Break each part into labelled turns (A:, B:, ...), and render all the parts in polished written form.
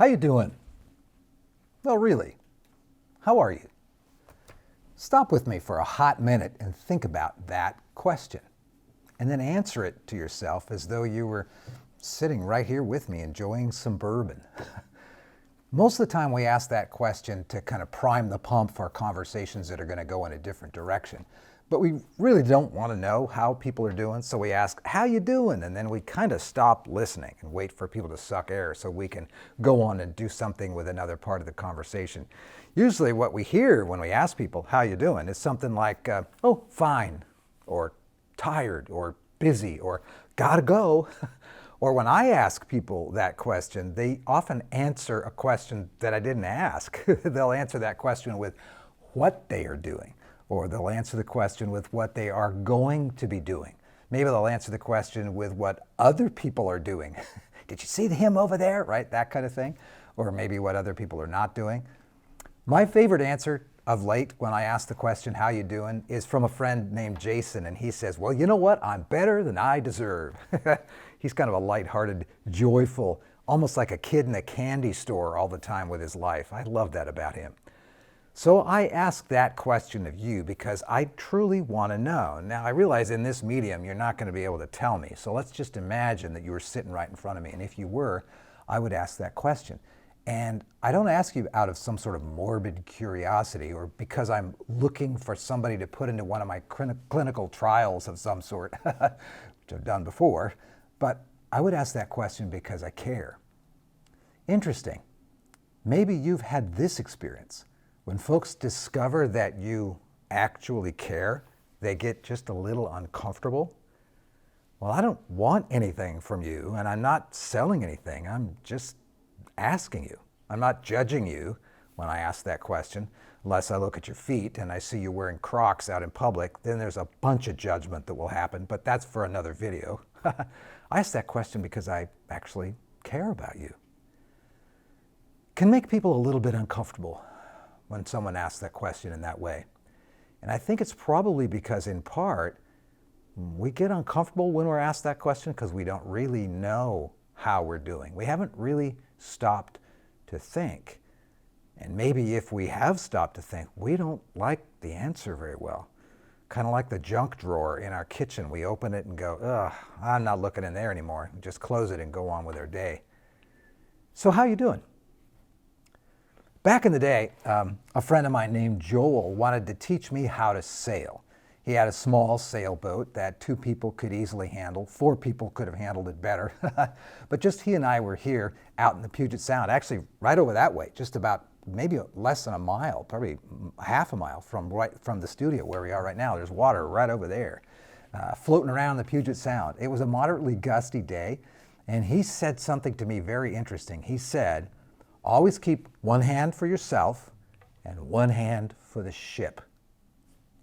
A: How you doing? No, really. How are you? Stop with me for a hot minute and think about that question. And then answer it to yourself as though you were sitting right here with me enjoying some bourbon. Most of the time we ask that question to kind of prime the pump for conversations that are going to go in a different direction. But we really don't want to know how people are doing, so we ask, how you doing? And then we kind of stop listening and wait for people to suck air so we can go on and do something with another part of the conversation. Usually what we hear when we ask people, how you doing, is something like, oh, fine, or tired, or busy, or gotta go. Or when I ask people that question, they often answer a question that I didn't ask. They'll answer that question with what they are doing, or they'll answer the question with what they are going to be doing. Maybe they'll answer the question with what other people are doing. Did you see him over there? Right, that kind of thing. Or maybe what other people are not doing. My favorite answer of late when I ask the question, how you doing, is from a friend named Jason, and he says, well, you know what? I'm better than I deserve. He's kind of a lighthearted, joyful, almost like a kid in a candy store all the time with his life. I love that about him. So I ask that question of you because I truly want to know. Now, I realize in this medium, you're not going to be able to tell me. So let's just imagine that you were sitting right in front of me. And if you were, I would ask that question. And I don't ask you out of some sort of morbid curiosity or because I'm looking for somebody to put into one of my clinical trials of some sort, which I've done before. But I would ask that question because I care. Interesting. Maybe you've had this experience. When folks discover that you actually care, they get just a little uncomfortable. Well, I don't want anything from you, and I'm not selling anything. I'm just asking you. I'm not judging you when I ask that question, unless I look at your feet and I see you wearing Crocs out in public. Then there's a bunch of judgment that will happen, but that's for another video. I ask that question because I actually care about you. Can make people a little bit uncomfortable when someone asks that question in that way. And I think it's probably because, in part, we get uncomfortable when we're asked that question because we don't really know how we're doing. We haven't really stopped to think. And maybe if we have stopped to think, we don't like the answer very well. Kind of like the junk drawer in our kitchen. We open it and go, ugh, I'm not looking in there anymore. Just close it and go on with our day. So how you doing? Back in the day, a friend of mine named Joel wanted to teach me how to sail. He had a small sailboat that 2 people could easily handle. 4 people could have handled it better. But just he and I were here out in the Puget Sound, actually right over that way, just about maybe less than a mile, probably half a mile from the studio where we are right now. There's water right over there, floating around the Puget Sound. It was a moderately gusty day, and he said something to me very interesting. He said, always keep one hand for yourself and one hand for the ship.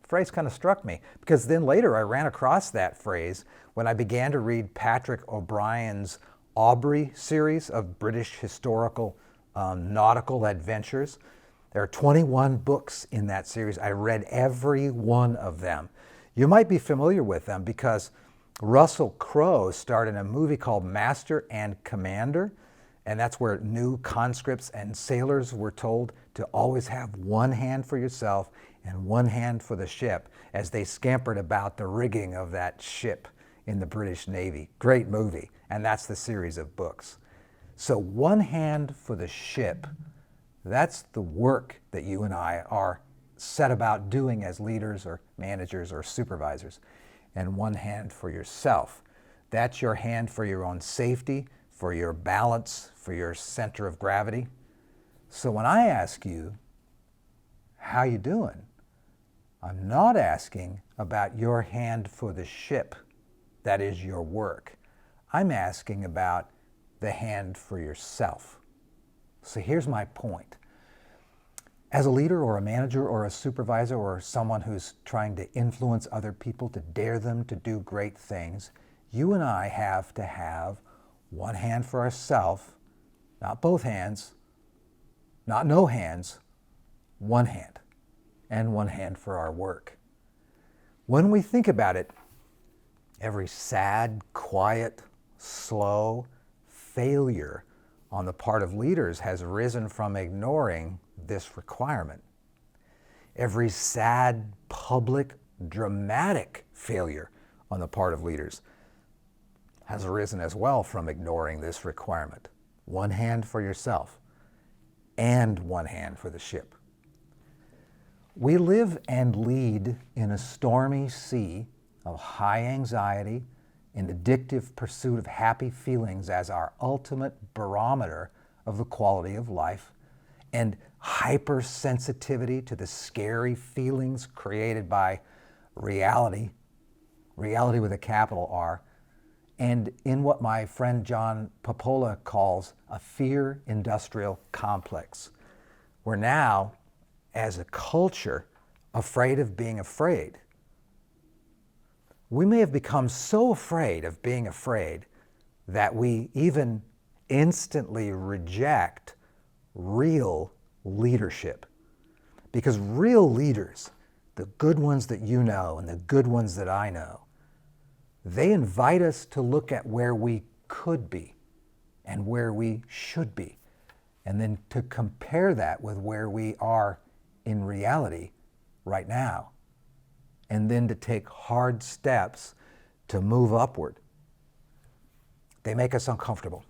A: The phrase kind of struck me because then later I ran across that phrase when I began to read Patrick O'Brien's Aubrey series of British historical nautical adventures. There are 21 books in that series. I read every one of them. You might be familiar with them because Russell Crowe starred in a movie called Master and Commander. And that's where new conscripts and sailors were told to always have one hand for yourself and one hand for the ship as they scampered about the rigging of that ship in the British Navy. Great movie. And that's the series of books. So one hand for the ship, that's the work that you and I are set about doing as leaders or managers or supervisors. And one hand for yourself. That's your hand for your own safety, for your balance, for your center of gravity. So when I ask you, how you doing? I'm not asking about your hand for the ship, that is your work. I'm asking about the hand for yourself. So here's my point. As a leader or a manager or a supervisor or someone who's trying to influence other people to dare them to do great things, you and I have to have one hand for ourselves, not both hands, not no hands, one hand, and one hand for our work. When we think about it, every sad, quiet, slow failure on the part of leaders has risen from ignoring this requirement. Every sad, public, dramatic failure on the part of leaders has arisen as well from ignoring this requirement. One hand for yourself and one hand for the ship. We live and lead in a stormy sea of high anxiety and addictive pursuit of happy feelings as our ultimate barometer of the quality of life, and hypersensitivity to the scary feelings created by reality with a capital R, and in what my friend John Popola calls a fear industrial complex. We're now, as a culture, afraid of being afraid. We may have become so afraid of being afraid that we even instantly reject real leadership. Because real leaders, the good ones that you know and the good ones that I know, they invite us to look at where we could be and where we should be, and then to compare that with where we are in reality right now, and then to take hard steps to move upward. They make us uncomfortable.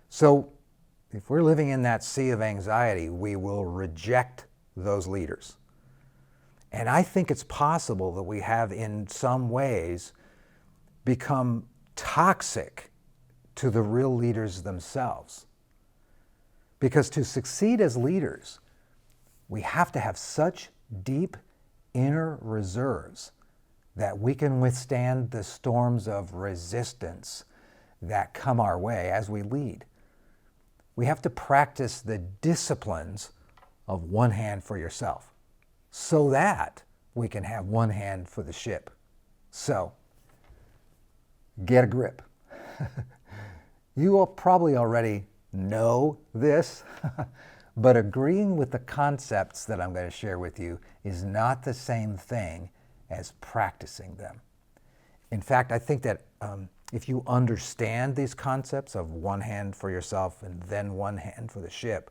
A: So if we're living in that sea of anxiety, we will reject those leaders. And I think it's possible that we have in some ways become toxic to the real leaders themselves. Because to succeed as leaders, we have to have such deep inner reserves that we can withstand the storms of resistance that come our way as we lead. We have to practice the disciplines of one hand for yourself so that we can have one hand for the ship. So, get a grip. You will probably already know this, but agreeing with the concepts that I'm going to share with you is not the same thing as practicing them. In fact, I think that if you understand these concepts of one hand for yourself and then one hand for the ship,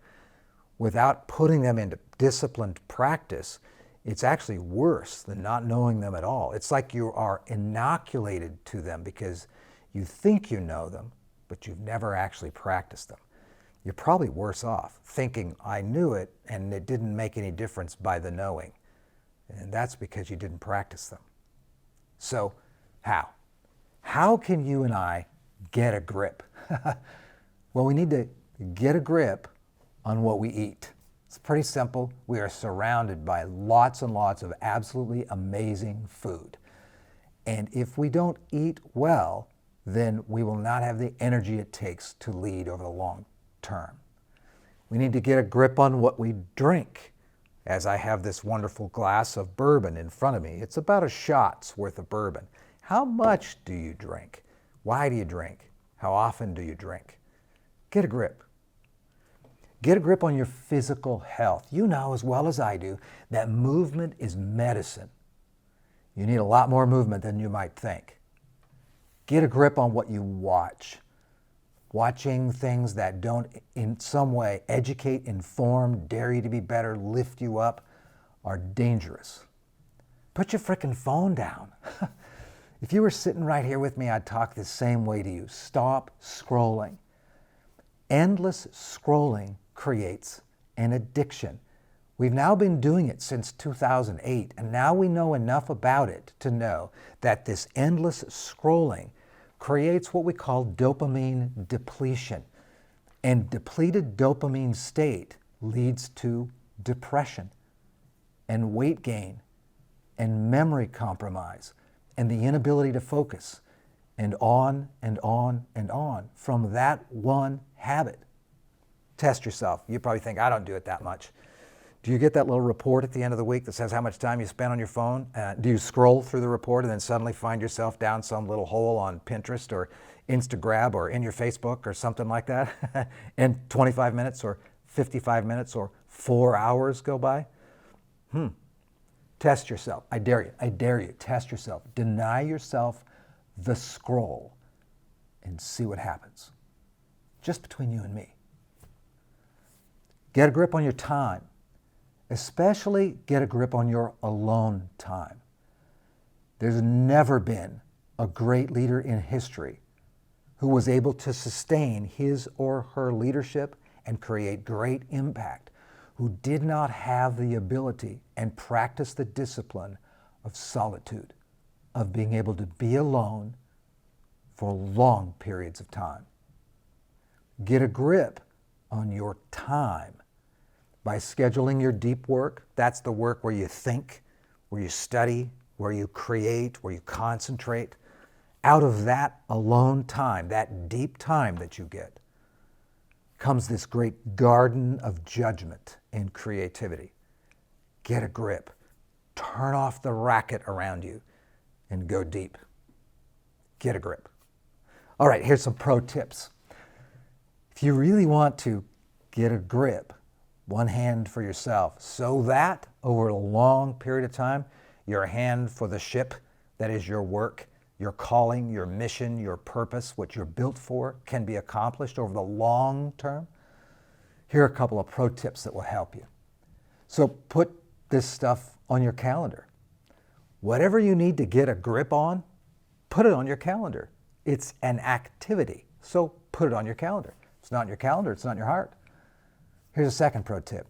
A: without putting them into disciplined practice, it's actually worse than not knowing them at all. It's like you are inoculated to them because you think you know them, but you've never actually practiced them. You're probably worse off thinking, I knew it and it didn't make any difference by the knowing. And that's because you didn't practice them. So, how? How can you and I get a grip? Well, we need to get a grip on what we eat. It's pretty simple. We are surrounded by lots and lots of absolutely amazing food. And if we don't eat well, then we will not have the energy it takes to lead over the long term. We need to get a grip on what we drink. As I have this wonderful glass of bourbon in front of me, it's about a shot's worth of bourbon. How much do you drink? Why do you drink? How often do you drink? Get a grip. Get a grip on your physical health. You know as well as I do that movement is medicine. You need a lot more movement than you might think. Get a grip on what you watch. Watching things that don't in some way educate, inform, dare you to be better, lift you up are dangerous. Put your frickin' phone down. If you were sitting right here with me, I'd talk the same way to you. Stop scrolling. Endless scrolling creates an addiction. We've now been doing it since 2008, and now we know enough about it to know that this endless scrolling creates what we call dopamine depletion. And depleted dopamine state leads to depression and weight gain and memory compromise and the inability to focus and on and on and on from that one habit. Test yourself. You probably think, I don't do it that much. Do you get that little report at the end of the week that says how much time you spent on your phone? Do you scroll through the report and then suddenly find yourself down some little hole on Pinterest or Instagram or in your Facebook or something like that? And 25 minutes or 55 minutes or 4 hours go by? Test yourself. I dare you. Test yourself. Deny yourself the scroll and see what happens. just between you and me. Get a grip on your time. Especially get a grip on your alone time. There's never been a great leader in history who was able to sustain his or her leadership and create great impact, who did not have the ability and practice the discipline of solitude, of being able to be alone for long periods of time. Get a grip on your time by scheduling your deep work. That's the work where you think, where you study, where you create, where you concentrate. Out of that alone time, that deep time that you get, comes this great garden of judgment and creativity. Get a grip. Turn off the racket around you and go deep. Get a grip. All right, here's some pro tips. If you really want to get a grip, one hand for yourself, so that over a long period of time, your hand for the ship that is your work, your calling, your mission, your purpose, what you're built for, can be accomplished over the long term. Here are a couple of pro tips that will help you. So put this stuff on your calendar. Whatever you need to get a grip on, put it on your calendar. It's an activity, so put it on your calendar. If it's not on your calendar, it's not in your heart. Here's a second pro tip.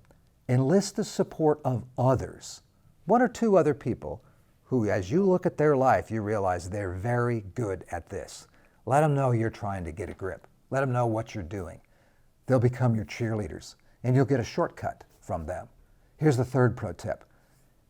A: Enlist the support of others, one or two other people who, as you look at their life, you realize they're very good at this. Let them know you're trying to get a grip. Let them know what you're doing. They'll become your cheerleaders, and you'll get a shortcut from them. Here's the third pro tip.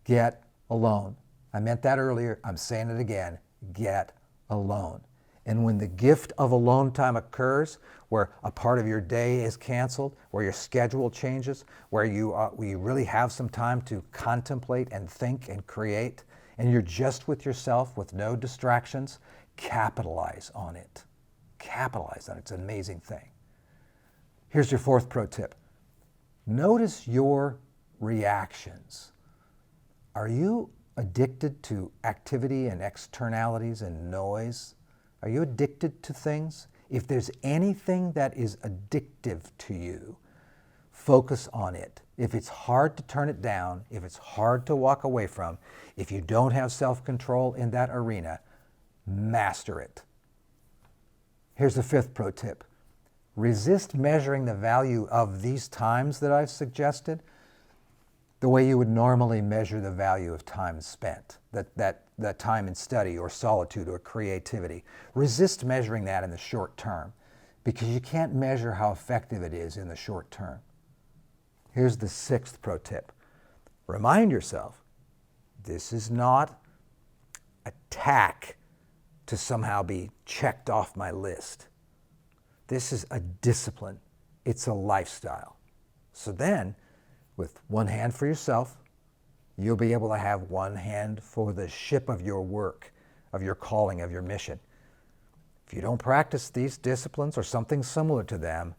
A: Get alone. I meant that earlier. I'm saying it again. Get alone. And when the gift of alone time occurs, where a part of your day is canceled, where your schedule changes, where you really have some time to contemplate and think and create, and you're just with yourself with no distractions, capitalize on it. Capitalize on it. It's an amazing thing. Here's your fourth pro tip. Notice your reactions. Are you addicted to activity and externalities and noise? Are you addicted to things? If there's anything that is addictive to you, focus on it. If it's hard to turn it down, if it's hard to walk away from, if you don't have self-control in that arena, master it. Here's the fifth pro tip. Resist measuring the value of these times that I've suggested the way you would normally measure the value of time spent, that time in study or solitude or creativity. Resist measuring that in the short term because you can't measure how effective it is in the short term. Here's the sixth pro tip. Remind yourself, this is not a tack to somehow be checked off my list. This is a discipline. It's a lifestyle. So then, with one hand for yourself, you'll be able to have one hand for the ship of your work, of your calling, of your mission. If you don't practice these disciplines or something similar to them,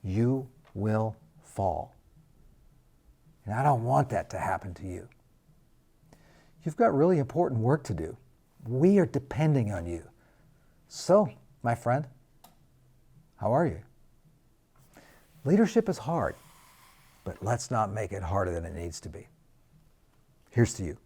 A: you will fall. And I don't want that to happen to you. You've got really important work to do. We are depending on you. So, my friend, how are you? Leadership is hard, but let's not make it harder than it needs to be. Here's to you.